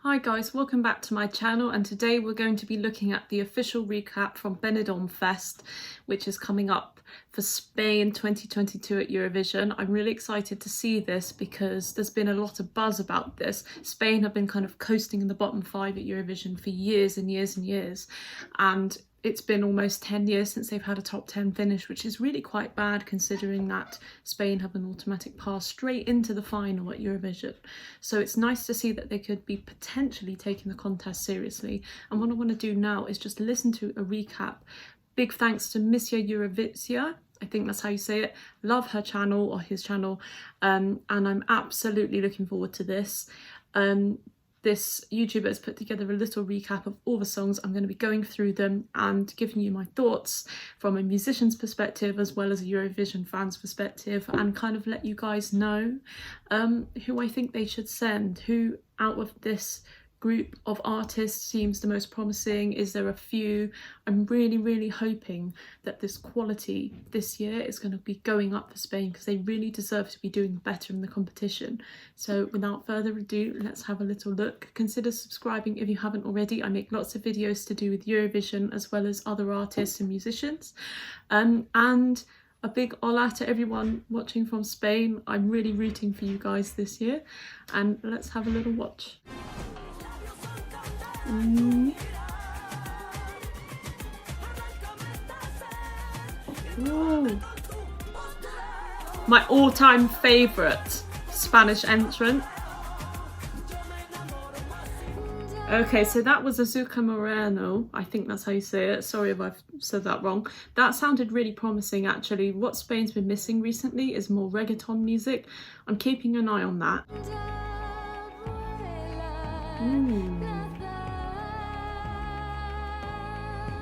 Hi guys, welcome back to my channel, and today we're going to be looking at the official recap from Benidorm Fest, which is coming up for Spain 2022 at Eurovision. I'm really excited to see this because there's been a lot of buzz about this. Spain have been kind of coasting in the bottom 5 at Eurovision for years and years and years, and it's been almost 10 years since they've had a top 10 finish, which is really quite bad considering that Spain have an automatic pass straight into the final at Eurovision. So it's nice to see that they could be potentially taking the contest seriously. And what I want to do now is just listen to a recap. Big thanks to Monsieur Eurovision, I think that's how you say it. Love her channel, or his channel, and I'm absolutely looking forward to this. This YouTuber has put together a little recap of all the songs. I'm going to be going through them and giving you my thoughts from a musician's perspective as well as a Eurovision fan's perspective, and kind of let you guys know who I think they should send. Who out of this group of artists seems the most promising? Is there a few? I'm really hoping that this quality this year is going to be going up for Spain, because they really deserve to be doing better in the competition. So without further ado, let's have a little look. Consider subscribing if you haven't already. I make lots of videos to do with Eurovision as well as other artists and musicians, and a big hola to everyone watching from Spain. I'm really rooting for you guys this year, and let's have a little watch. Ooh. My all-time favourite Spanish entrant. Okay, so that was Azucar Moreno. I think that's how you say it. Sorry if I've said that wrong. That sounded really promising, actually. What Spain's been missing recently is more reggaeton music. I'm keeping an eye on that.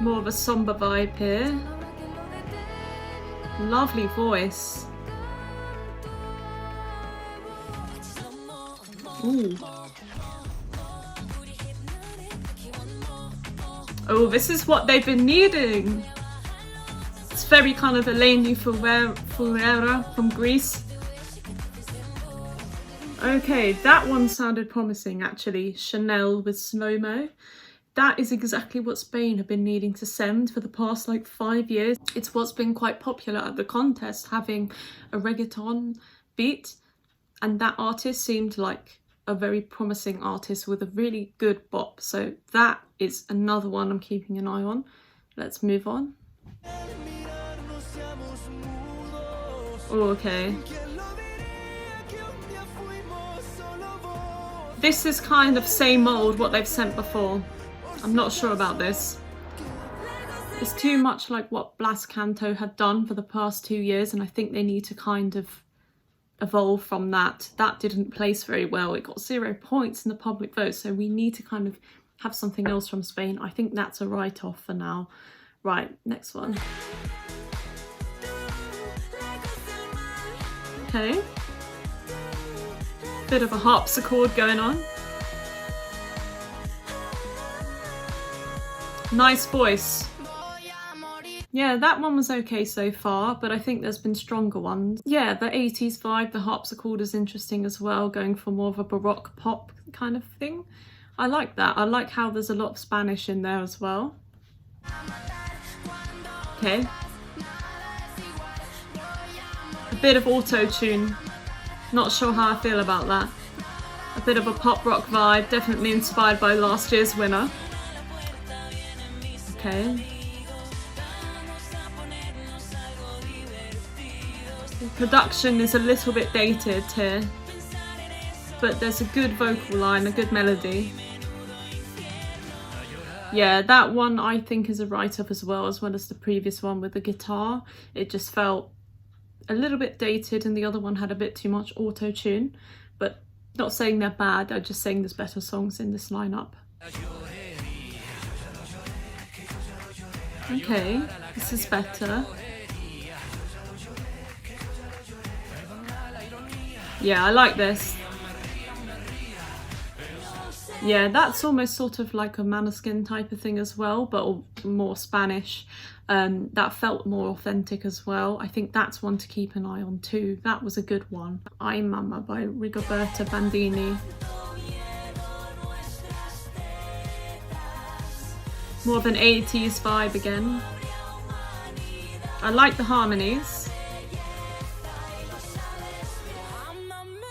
More of a somber vibe here. Lovely voice. Ooh. Oh, this is what they've been needing. It's very kind of Eleni Fuera from Greece. Okay, that one sounded promising, actually. Chanel with Slow-Mo. That is exactly what Spain have been needing to send for the past 5 years. It's what's been quite popular at the contest, having a reggaeton beat, and that artist seemed like a very promising artist with a really good bop. So that is another one I'm keeping an eye on. Let's move on. Oh, okay. This is kind of same old what they've sent before. I'm not sure about this. It's too much like what Blas Canto had done for the past 2 years, and I think they need to kind of evolve from that. That didn't place very well. It got 0 points in the public vote, so we need to kind of have something else from Spain. I think that's a write-off for now. Right, next one. Okay. Bit of a harpsichord going on. Nice voice. Yeah, that one was okay so far, but I think there's been stronger ones. Yeah, the 80s vibe, the harpsichord is interesting as well, going for more of a Baroque pop kind of thing. I like that. I like how there's a lot of Spanish in there as well. Okay. A bit of auto-tune. Not sure how I feel about that. A bit of a pop rock vibe, definitely inspired by last year's winner. Okay. The production is a little bit dated here, but there's a good vocal line, a good melody. Yeah, that one I think is a write-off as well as the previous one with the guitar. It just felt a little bit dated, and the other one had a bit too much auto-tune. But not saying they're bad, I'm just saying there's better songs in this lineup. Okay, this is better. Yeah, I like this. Yeah, that's almost sort of like a Maneskin type of thing as well, but more Spanish. That felt more authentic as well. I think that's one to keep an eye on too. That was a good one. Ay Mama by Rigoberta Bandini. More of an 80s vibe again. I like the harmonies.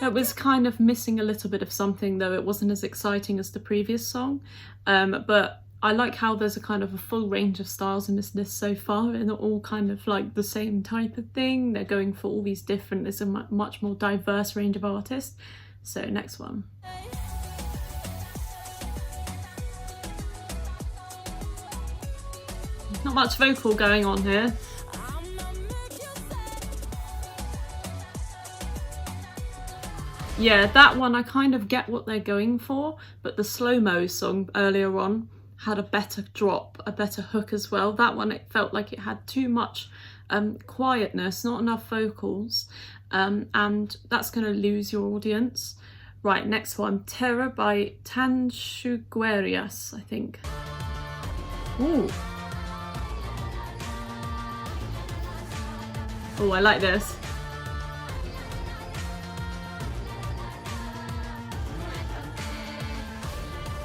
It was kind of missing a little bit of something though. It wasn't as exciting as the previous song. But I like how there's a kind of a full range of styles in this list so far, and they're all kind of like the same type of thing. They're going for all these different, there's a much more diverse range of artists. So next one. Not much vocal going on here. Yeah, that one I kind of get what they're going for, but the slow-mo song earlier on had a better drop, a better hook as well. That one, it felt like it had too much quietness, not enough vocals, and that's going to lose your audience. Right, next one, Terra by Tanxuguerias, I think. Ooh. Oh, I like this.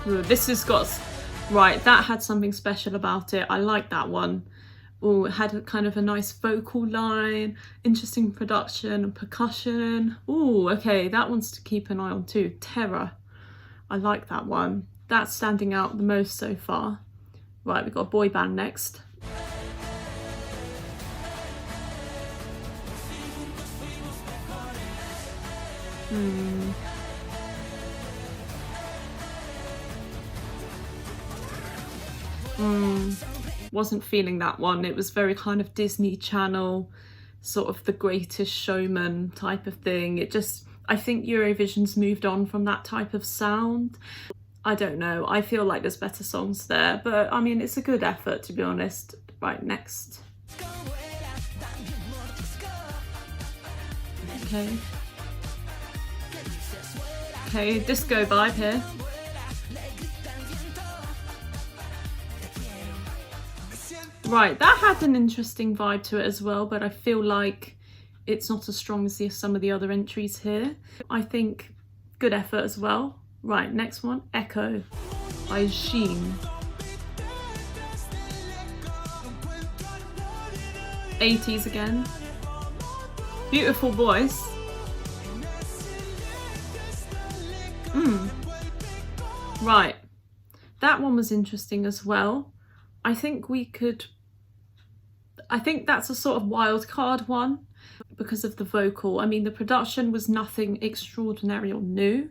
Ooh, this has got, right, that had something special about it. I like that one. Oh, it had kind of a nice vocal line, interesting production and percussion. Oh, okay, that one's to keep an eye on too. Terra. I like that one. That's standing out the most so far. Right, we've got a boy band next. Wasn't feeling that one. It was very kind of Disney Channel, sort of The Greatest Showman type of thing. It just, I think Eurovision's moved on from that type of sound. I don't know, I feel like there's better songs there, but I mean, it's a good effort to be honest. Right, next. Okay, disco vibe here. Right, that had an interesting vibe to it as well, but I feel like it's not as strong as some of the other entries here. I think good effort as well. Right, next one, Echo by Xienne. 80s again. Beautiful voice. Right, that one was interesting as well. I think that's a sort of wild card one because of the vocal. I mean, the production was nothing extraordinary or new,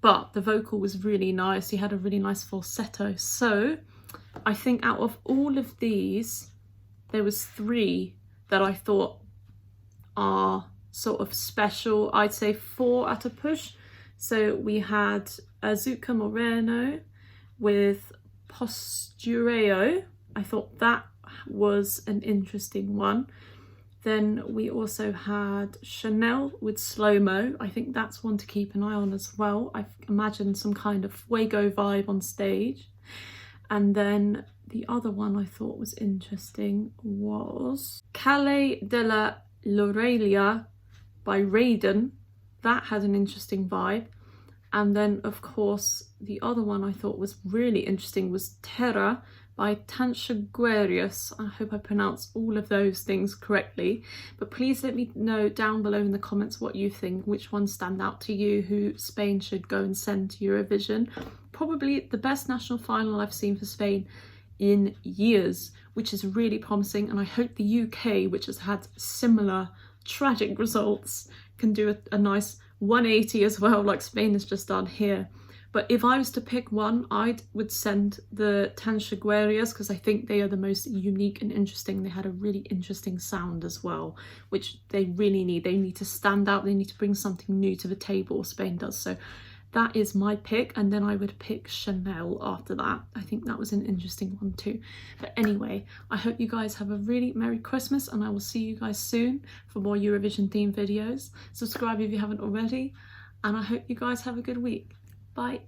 but the vocal was really nice. He had a really nice falsetto. So I think out of all of these, there was 3 that I thought are sort of special. I'd say 4 at a push. So we had Azucar Moreno with Postureo. I thought that was an interesting one. Then we also had Chanel with Slow Mo. I think that's one to keep an eye on as well. I imagine some kind of fuego vibe on stage. And then the other one I thought was interesting was Calle de la Lloreria by Rayden. That had an interesting vibe. And then, of course, the other one I thought was really interesting was Terra by Tanxuguerias. I hope I pronounced all of those things correctly. But please let me know down below in the comments what you think, which ones stand out to you, who Spain should go and send to Eurovision. Probably the best national final I've seen for Spain in years, which is really promising. And I hope the UK, which has had similar tragic results, can do a nice 180 as well, like Spain has just done here. But if I was to pick one, I would send the Tanxuguerias because I think they are the most unique and interesting. They had a really interesting sound as well, which they really need. They need to stand out. They need to bring something new to the table. Spain does. So that is my pick. And then I would pick Chanel after that. I think that was an interesting one too. But anyway, I hope you guys have a really Merry Christmas, and I will see you guys soon for more Eurovision themed videos. Subscribe if you haven't already, and I hope you guys have a good week. Bye.